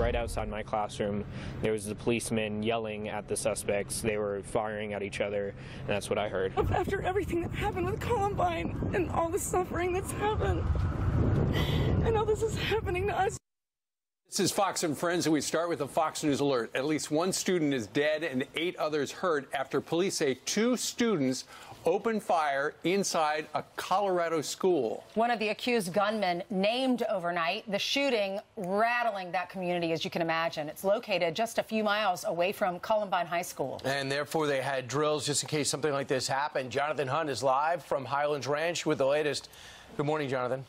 right outside my classroom. There was the policemen yelling at the suspects. They were firing at each other, and that's what I heard. After everything that happened with Columbine and all the suffering that's happened, and all this is happening to us. This is Fox and Friends, and we start with a Fox News alert. At least one student is dead and 8 others hurt after police say 2 students opened fire inside a Colorado school. One of the accused gunmen named overnight, the shooting rattling that community, as you can imagine. It's located just a few miles away from Columbine High School. And therefore they had drills just in case something like this happened. Jonathan Hunt is live from Highlands Ranch with the latest. Good morning, Jonathan.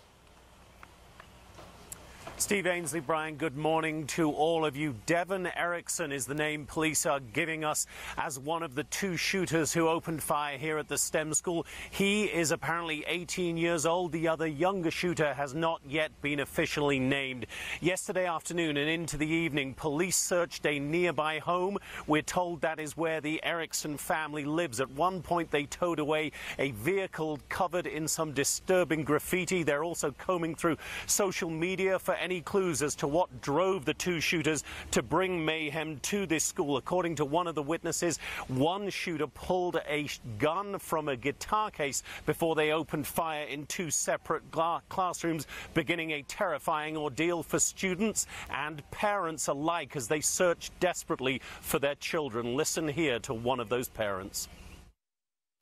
Steve Ainsley, Brian, good morning to all of you. Devon Erickson is the name police are giving us as one of the 2 shooters who opened fire here at the STEM school. He is apparently 18 years old. The other younger shooter has not yet been officially named. Yesterday afternoon and into the evening, police searched a nearby home. We're told that is where the Erickson family lives. At one point, they towed away a vehicle covered in some disturbing graffiti. They're also combing through social media for any clues as to what drove the 2 shooters to bring mayhem to this school. According to one of the witnesses, one shooter pulled a gun from a guitar case before they opened fire in 2 separate classrooms, beginning a terrifying ordeal for students and parents alike as they search desperately for their children. Listen here to one of those parents.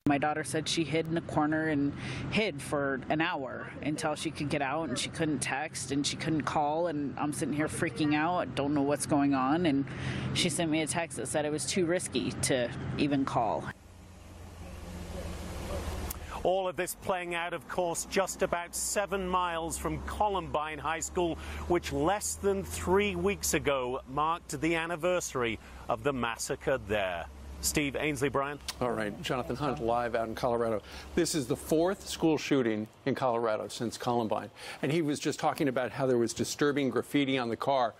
My daughter said she hid in a corner and hid for an hour until she could get out, and she couldn't text and she couldn't call, and I'm sitting here freaking out, don't know what's going on, and she sent me a text that said it was too risky to even call. All of this playing out, of course, just about 7 miles from Columbine High School, which less than 3 weeks ago marked the anniversary of the massacre there. Steve Ainsley, Brian. All right, Jonathan Hunt live out in Colorado. This is the 4th school shooting in Colorado since Columbine. And he was just talking about how there was disturbing graffiti on the car.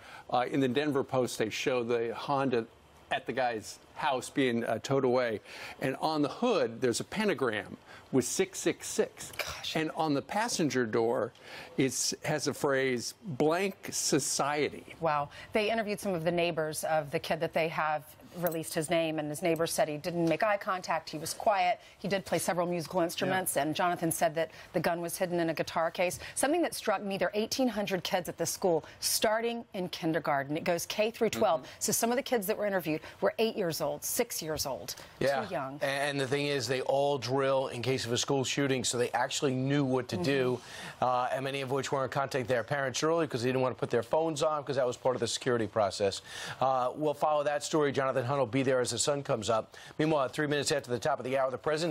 In the Denver Post, they show the Honda at the guy's house being towed away. And on the hood, there's a pentagram with 666. Gosh. And on the passenger door, it has a phrase, blank society. Wow. They interviewed some of the neighbors of the kid that they have released his name, and his neighbors said he didn't make eye contact, he was quiet, he did play several musical instruments, and Jonathan said that the gun was hidden in a guitar case. Something that struck me, there are 1,800 kids at this school starting in kindergarten. It goes K through 12. So some of the kids that were interviewed were 8 years old, 6 years old, too young. And the thing is, they all drill in case of a school shooting, so they actually knew what to do, and many of which were in contact with their parents early because they didn't want to put their phones on because that was part of the security process. We'll follow that story. Jonathan Hunt will be there as the sun comes up. Meanwhile, 3 minutes after the top of the hour, the president